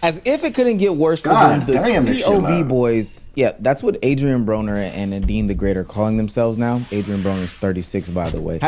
As if it couldn't get worse for them, the COB boys, yeah, that's what Adrian Broner and Dean the Great are calling themselves now. Adrian Broner's 36, by the way.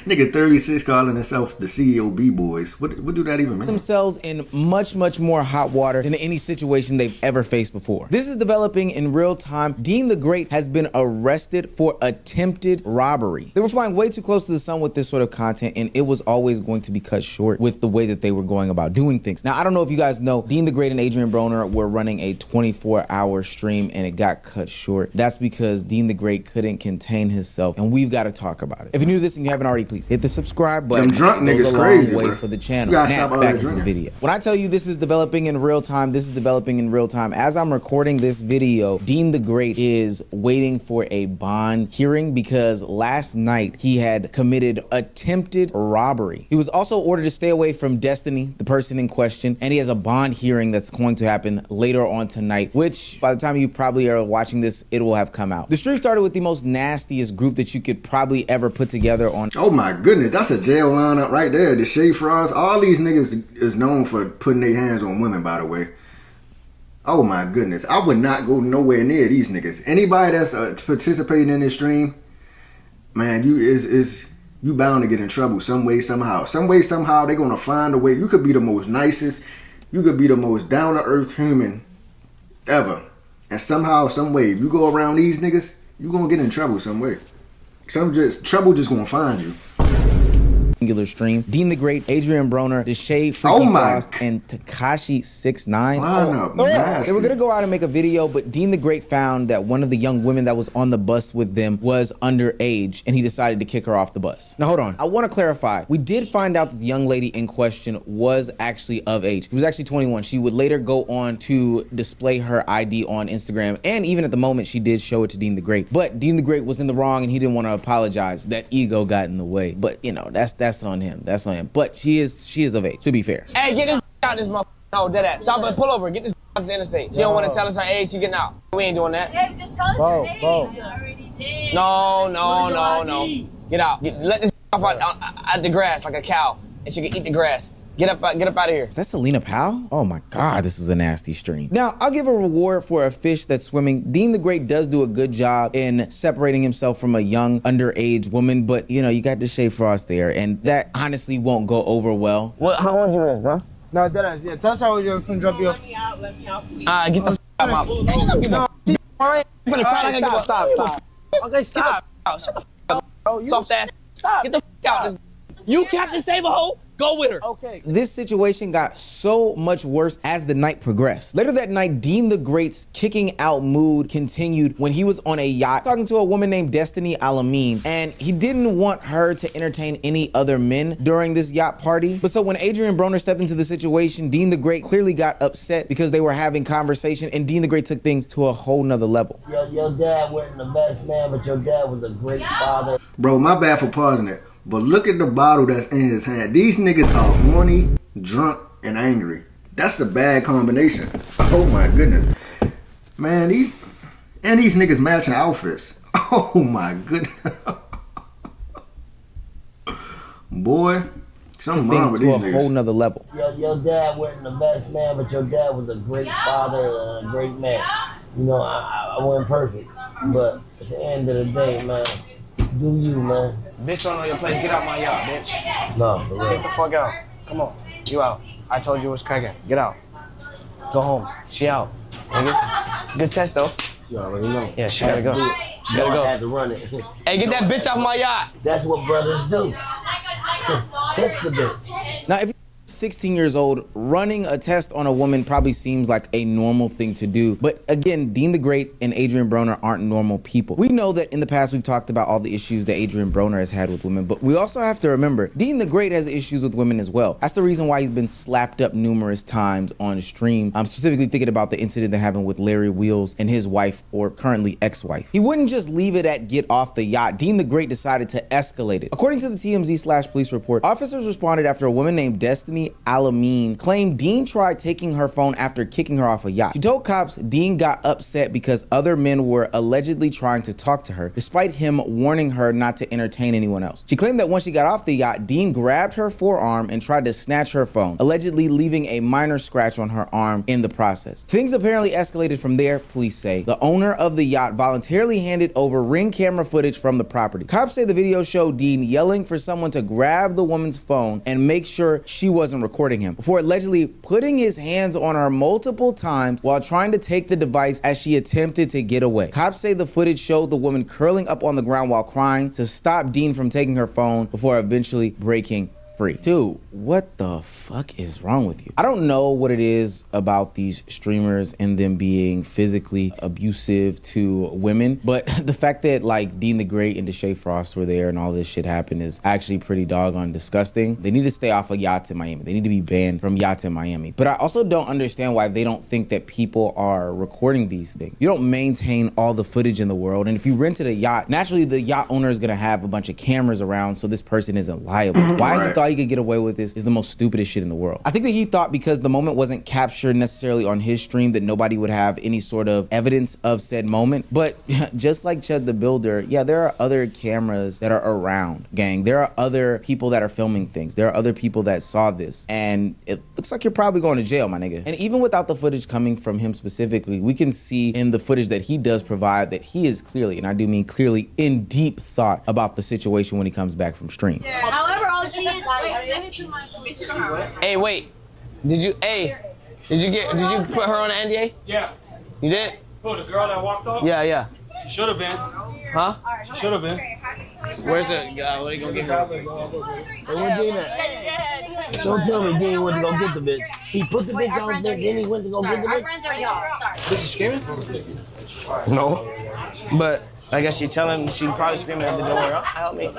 Nigga 36 calling himself the COB boys. What do that even mean? Themselves in much more hot water than any situation they've ever faced before. This is developing in real time. Dean the Great has been arrested for attempted robbery. They were flying way too close to the sun with this sort of content, and it was always going to be cut short with the way that they were going about doing things. Now, I don't know if you guys know, Dean the Great and Adrian Broner were running a 24-hour stream and it got cut short. That's because Dean the Great couldn't contain himself, and we've got to talk about it. If you're new to this and you haven't already, please hit the subscribe button. Them drunk niggas crazy, bro. For the channel. Now, back into the video. When I tell you this is developing in real time, this is developing in real time. As I'm recording this video, Dean the Great is waiting for a bond hearing because last night he had committed attempted robbery. He was also ordered to stay away from Destiny, the person in question, and he has a bond hearing that's going to happen later on tonight, which by the time you probably are watching this, it will have come out. The stream started with the most nastiest group that you could probably ever put together on. Oh my goodness, that's a jail lineup right there. The Shade Frost, all these niggas is known for putting their hands on women, by the way. Oh my goodness, I would not go nowhere near these niggas. Anybody that's participating in this stream, man, you bound to get in trouble some way, somehow. Some way, somehow, they're gonna find a way. You could be the most nicest, you could be the most down-to-earth human ever. And somehow, some way, if you go around these niggas, you gonna get in trouble some way. Trouble just gonna find you. Stream. Dean the Great, Adrian Broner, The Shade, Freaky Frost, and Tekashi 69. They were gonna go out and make a video, but Dean the Great found that one of the young women that was on the bus with them was underage, and he decided to kick her off the bus. Now hold on, I want to clarify. We did find out that the young lady in question was actually of age. She was actually 21. She would later go on to display her ID on Instagram, and even at the moment, she did show it to Dean the Great. But Dean the Great was in the wrong, and he didn't want to apologize. That ego got in the way. But you know, that's on him. That's on him. But she is of age, to be fair. Hey, get this out this motherfucker. No, dead ass. Stop and pull over. Get this out this interstate. She don't want to tell us her age. She getting out. We ain't doing that. Hey, just tell us your age. I already did. No. Get out. Let this off out the grass like a cow, and she can eat the grass. Get up out of here. Is that Selena Powell? Oh my God, this was a nasty stream. Now, I'll give a reward for a fish that's swimming. Dean the Great does do a good job in separating himself from a young underage woman, but you know, you got the Shade Frost there, and that honestly won't go over well. What? How old you is, bro? No, that is, yeah. Tell us how you're finna drop you off. Let me out, please. Get the out my mouth. Stop. Okay, stop. Shut the up. Soft ass. Stop. Get the out. You Captain Save a Hoe? Go with her. Okay. This situation got so much worse as the night progressed. Later that night, Dean the Great's kicking out mood continued when he was on a yacht talking to a woman named Destiny Alameen, and he didn't want her to entertain any other men during this yacht party. But so when Adrian Broner stepped into the situation, Dean the Great clearly got upset because they were having conversation, and Dean the Great took things to a whole nother level. Your dad wasn't the best man, but your dad was a great father. Bro, my bad for pausing it. But look at the bottle that's in his hand. These niggas are horny, drunk, and angry. That's the bad combination. Oh my goodness. Man, these niggas matching outfits. Oh my goodness. Boy, something wrong with these niggas. To a whole nother level. Your dad wasn't the best man, but your dad was a great father and a great man. You know, I wasn't perfect. But at the end of the day, man, do you, man. Bitch don't know your place. Get out my yacht, bitch. No, for real. Get the fuck out. Come on. You out. I told you it was cracking. Get out. Go home. She out. Nigga. Good test, though. You already know. Yeah, she gotta go. She gotta go. I had to run it. Hey, get that bitch off my yacht. That's what brothers do. Test the bitch. Now, if 16 years old, running a test on a woman probably seems like a normal thing to do. But again, Dean the Great and Adrian Broner aren't normal people. We know that in the past we've talked about all the issues that Adrian Broner has had with women, but we also have to remember Dean the Great has issues with women as well. That's the reason why he's been slapped up numerous times on stream. I'm specifically thinking about the incident that happened with Larry Wheels and his wife, or currently ex-wife. He wouldn't just leave it at get off the yacht. Dean the Great decided to escalate it. According to the TMZ/police report, officers responded after a woman named Destiny Ummi Alamin, claimed Deen tried taking her phone after kicking her off a yacht. She told cops Deen got upset because other men were allegedly trying to talk to her, despite him warning her not to entertain anyone else. She claimed that once she got off the yacht, Deen grabbed her forearm and tried to snatch her phone, allegedly leaving a minor scratch on her arm in the process. Things apparently escalated from there, police say. The owner of the yacht voluntarily handed over ring camera footage from the property. Cops say the video showed Deen yelling for someone to grab the woman's phone and make sure she wasn't recording him, before allegedly putting his hands on her multiple times while trying to take the device as she attempted to get away. Cops say the footage showed the woman curling up on the ground while crying to stop Deen from taking her phone before eventually breaking free. Dude, what the fuck is wrong with you? I don't know what it is about these streamers and them being physically abusive to women, but the fact that like DeenTheGreat and Deshae Frost were there and all this shit happened is actually pretty doggone disgusting. They need to stay off of yachts in Miami. They need to be banned from yachts in Miami. But I also don't understand why they don't think that people are recording these things. You don't maintain all the footage in the world, and if you rented a yacht, naturally the yacht owner is gonna have a bunch of cameras around so this person isn't liable. Why he thought he could get away with this is the most stupidest shit in the world. I think that he thought because the moment wasn't captured necessarily on his stream that nobody would have any sort of evidence of said moment. But just like Chud the Builder, yeah, there are other cameras that are around, gang. There are other people that are filming things. There are other people that saw this, and it looks like you're probably going to jail, my nigga. And even without the footage coming from him specifically, we can see in the footage that he does provide that he is clearly, and I do mean clearly, in deep thought about the situation when he comes back from stream. However, all she is, Hey, wait. Did you put her on an NDA? Yeah. You did? Who, the girl that walked off? Yeah. She should have been. Huh? She should have been. Where's the what are you gonna get her? Hey, where Deen at? Don't tell me Deen went to go get the bitch. He put the bitch on there, then he went to go get the our bitch. friends are y'all. Sorry. This is screaming? No. But I guess she telling she probably screaming at the door. Oh, help me.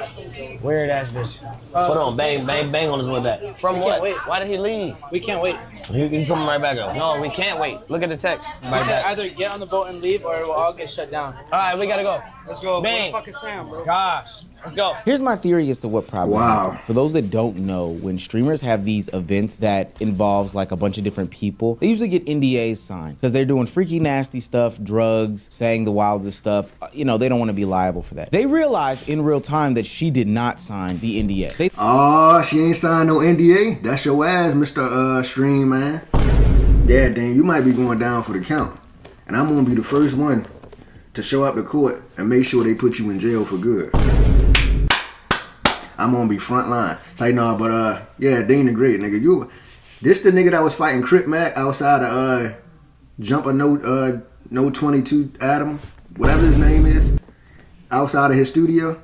Weird ass bitch. Hold on, bang on his way back. From what? Why did he leave? We can't wait. He coming right back up. No, we can't wait. Look at the text. He said either get on the boat and leave or it will all get shut down. All right, we gotta go. Let's go. Bang. Fucking Sam, bro. Gosh. Let's go. Here's my theory as to what probably happened. For those that don't know, when streamers have these events that involves like a bunch of different people, they usually get NDAs signed because they're doing freaky nasty stuff, drugs, saying the wildest stuff. You know, they don't want to be liable for that. They realized in real time that she did not sign the NDA. Oh, she ain't signed no NDA? That's your ass, Mr. Stream, man. Yeah, Dan, you might be going down for the count. And I'm gonna be the first one to show up to court and make sure they put you in jail for good. I'm gonna be front line. Say no, but yeah, DeenTheGreat, nigga. This the nigga that was fighting Crip Mac outside of Jumper No 22 Adam, whatever his name is, outside of his studio.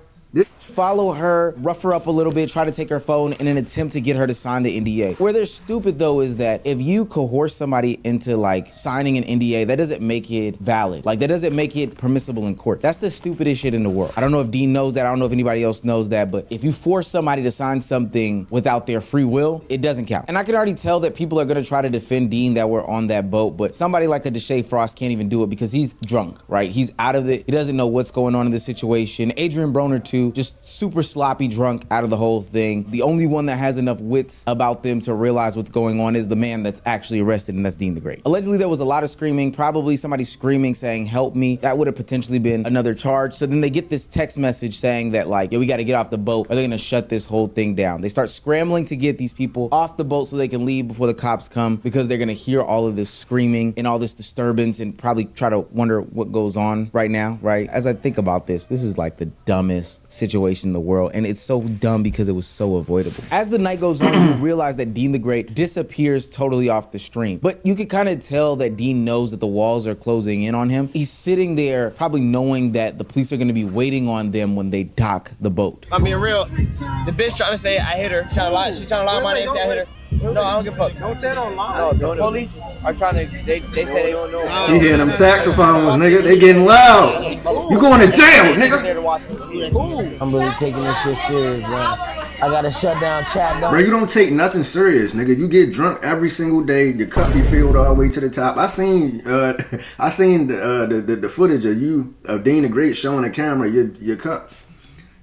Follow her, rough her up a little bit, try to take her phone in an attempt to get her to sign the NDA. Where they're stupid though is that if you coerce somebody into like signing an NDA, that doesn't make it valid. Like that doesn't make it permissible in court. That's the stupidest shit in the world. I don't know if Deen knows that, I don't know if anybody else knows that, but if you force somebody to sign something without their free will, it doesn't count. And I can already tell that people are gonna try to defend Deen that were on that boat, but somebody like a Deshae Frost can't even do it because he's drunk, right? He's out of it. He doesn't know what's going on in this situation. Adrian Broner too, just super sloppy drunk out of the whole thing. The only one that has enough wits about them to realize what's going on is the man that's actually arrested, and that's DeenTheGreat. Allegedly, there was a lot of screaming, probably somebody screaming saying, help me. That would have potentially been another charge. So then they get this text message saying that like, yo, we got to get off the boat or they're gonna shut this whole thing down. They start scrambling to get these people off the boat so they can leave before the cops come because they're gonna hear all of this screaming and all this disturbance and probably try to wonder what goes on right now, right? As I think about this is like the dumbest situation in the world, and it's so dumb because it was so avoidable. As the night goes on, you realize that DeenTheGreat disappears totally off the stream, but you can kind of tell that Deen knows that the walls are closing in on him. He's sitting there probably knowing that the police are going to be waiting on them when they dock the boat. I'm being real. The bitch trying to say I hit her. She trying to lie on my name, say I hit her. No, I don't give a fuck. Don't say it online. No, the police are trying to, they say they don't know. You hear them saxophones, nigga? They getting loud. You going to jail, nigga. I'm really taking this shit serious, man. I gotta shut down chat, though. Bro, you don't take nothing serious, nigga. You get drunk every single day. Your cup be filled all the way to the top. I seen the footage of you, of DeenTheGreat showing the camera your cup.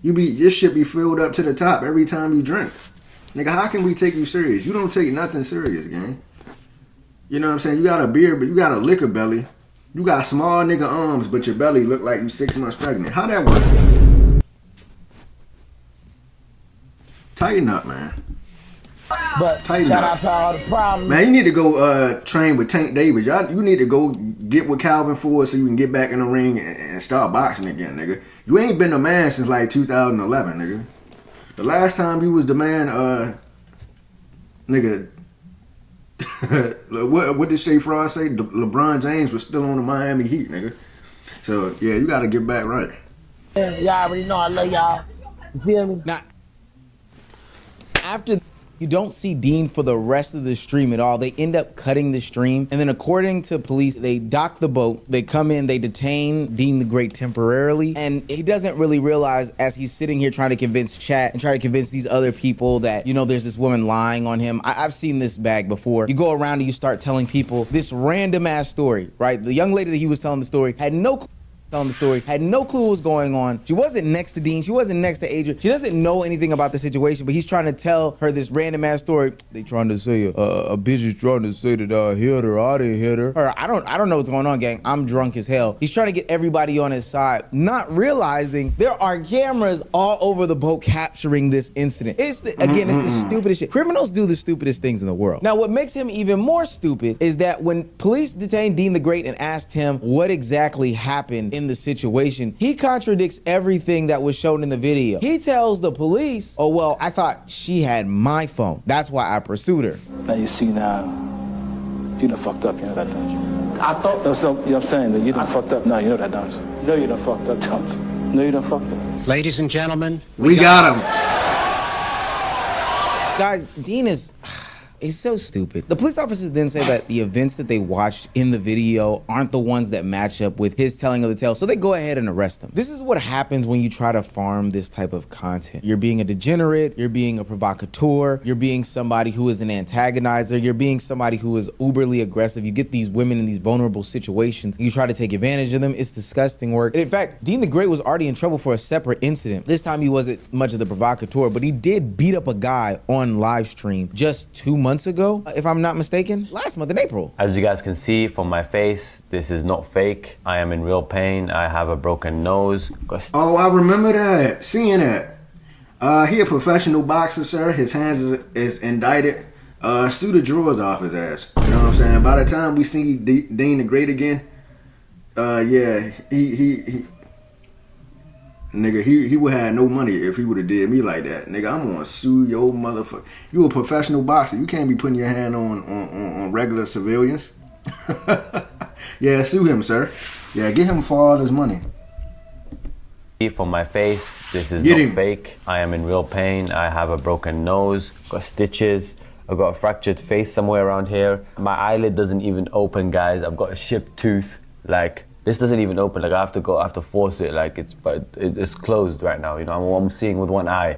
Your shit be filled up to the top every time you drink. Nigga, how can we take you serious? You don't take nothing serious, gang. You know what I'm saying? You got a beard, but you got a liquor belly. You got small nigga arms, but your belly look like you 6 months pregnant. How that work? Tighten up, man. But shout out to all the problems. Man, you need to go train with Tank Davis. You need to go get with Calvin Ford so you can get back in the ring and start boxing again, nigga. You ain't been a man since like 2011, nigga. The last time you was the man, nigga. what did Shay Frost say? LeBron James was still on the Miami Heat, nigga. So yeah, you got to get back right. Yeah, y'all already know I love y'all. You feel me? Now, after you don't see Deen for the rest of the stream at all, they end up cutting the stream, and then according to police, they dock the boat, they come in, they detain Deen the Great temporarily, and he doesn't really realize as he's sitting here trying to convince chat and try to convince these other people that, you know, there's this woman lying on him. I've seen this bag before. You go around and you start telling people this random ass story, right? The young lady that he was telling the story had no clue telling the story, had no clue what was going on. She wasn't next to Deen. She wasn't next to Adrian. She doesn't know anything about the situation, but he's trying to tell her this random ass story. They trying to say a bitch is trying to say that I hit her. I didn't hit her. Or I don't know what's going on, gang. I'm drunk as hell. He's trying to get everybody on his side, not realizing there are cameras all over the boat capturing this incident. It's the stupidest shit. Criminals do the stupidest things in the world. Now, what makes him even more stupid is that when police detained Deen the Great and asked him what exactly happened in the situation, he contradicts everything that was shown in the video. He tells the police, oh, well, I thought she had my phone. That's why I pursued her. Now you see now, you done fucked up, you know that, don't you? I thought, so, you know what I'm saying, that you done fucked up. No, you know that, don't you? No, you done fucked up, don't you? No, you done fucked up. Ladies and gentlemen, we got him. Guys, Deen is... It's so stupid. The police officers then say that the events that they watched in the video aren't the ones that match up with his telling of the tale, so they go ahead and arrest him. This is what happens when you try to farm this type of content. You're being a degenerate, you're being a provocateur, you're being somebody who is an antagonizer, you're being somebody who is uberly aggressive. You get these women in these vulnerable situations, you try to take advantage of them. It's disgusting work. And in fact, Deen the Great was already in trouble for a separate incident. This time he wasn't much of the provocateur, but he did beat up a guy on live stream just 2 months ago, if I'm not mistaken, last month in April. As you guys can see from my face, this is not fake. I am in real pain. I have a broken nose. Oh, I remember that. Seeing that. He a professional boxer, sir. His hands is indicted. Sue the drawers off his ass. You know what I'm saying? By the time we see Deen the Great again, yeah, nigga, he would have no money if he would have did me like that. Nigga, I'm gonna sue your motherfucker. You a professional boxer. You can't be putting your hand on regular civilians. Yeah, sue him, sir. Yeah, get him for all his money. From my face, this is not fake. I am in real pain. I have a broken nose, got stitches. I've got a fractured face somewhere around here. My eyelid doesn't even open, guys. I've got a chipped tooth. Like, this doesn't even open. Like, I have to force it. Like, it's closed right now. You know, I'm seeing with one eye.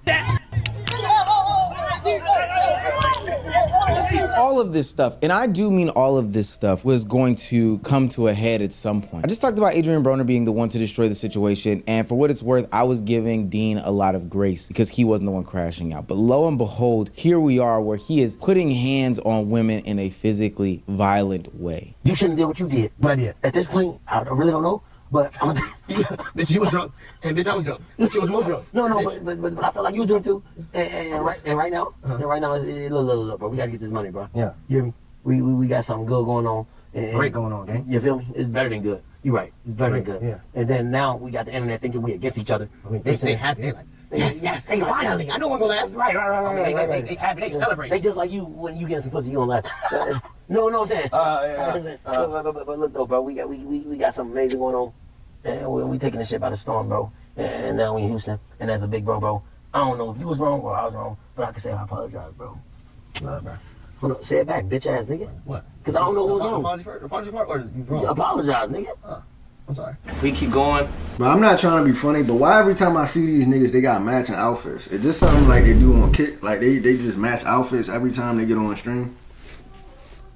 All of this stuff, and I do mean all of this stuff, was going to come to a head at some point. I just talked about Adrian Broner being the one to destroy the situation, and for what it's worth, I was giving Deen a lot of grace because he wasn't the one crashing out. But lo and behold, here we are where he is putting hands on women in a physically violent way. You shouldn't do what you did. What I did. At this point, I really don't know. But I'm bitch, you was drunk, and bitch, I was drunk. She was more drunk. No, but I felt like you was drunk too. And right now, look, bro, we gotta get this money, bro. Yeah. You hear me? We got something good going on. Great going on, gang. You feel me? It's better than good. You're right. It's better than good. Yeah. And then now we got the internet thinking we against each other. I mean, they happy. They like. Yes, they finally. I know we're gonna last. Right. They happy. They celebrate. They just like you when you get some pussy, you don't laugh. No, I'm saying. But look though, bro, we got something amazing going on, and we taking this shit by the storm, bro. And now we in Houston, and that's a big bro. I don't know if you was wrong or I was wrong, but I can say I apologize, bro. Bro. Hold on, say it back, bitch ass nigga. What? Cause I don't know who was wrong. Apology part, or you wrong? Apologize, nigga. I'm sorry. If we keep going. But I'm not trying to be funny, but why every time I see these niggas, they got matching outfits? Is this something like they do on Kick? Like they just match outfits every time they get on stream?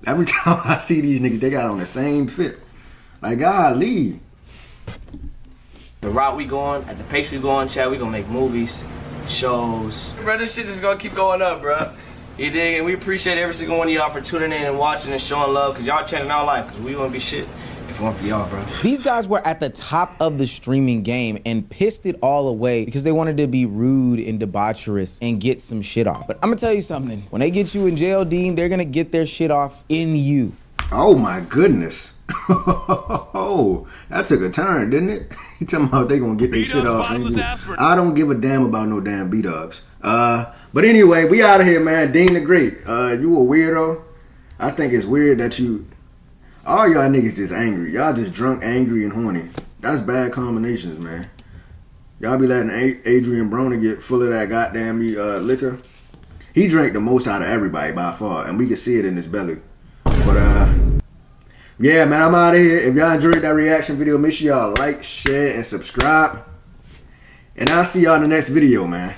Every time I see these niggas, they got on the same fit. Like, golly. The route we going, at the pace we going, Chad, we gonna make movies. shows. Bro, this shit is gonna keep going up, bro. You dig? And we appreciate every single one of y'all for tuning in and watching and showing love, because y'all changing our life, because we wouldn't be shit if it weren't for y'all, bro. These guys were at the top of the streaming game and pissed it all away because they wanted to be rude and debaucherous and get some shit off. But I'm gonna tell you something. When they get you in jail, Dean, they're gonna get their shit off in you. Oh my goodness. Oh, that took a turn, didn't it? You talking about they gonna get their shit off in you. I don't give a damn about no damn B-dubs. But anyway, we out of here, man. Dean the Great. You a weirdo. I think it's weird that all y'all niggas just angry. Y'all just drunk, angry, and horny. That's bad combinations, man. Y'all be letting Adrian Broner get full of that goddamn liquor. He drank the most out of everybody by far, and we can see it in his belly. But yeah, man, I'm out of here. If y'all enjoyed that reaction video, make sure y'all like, share, and subscribe. And I'll see y'all in the next video, man.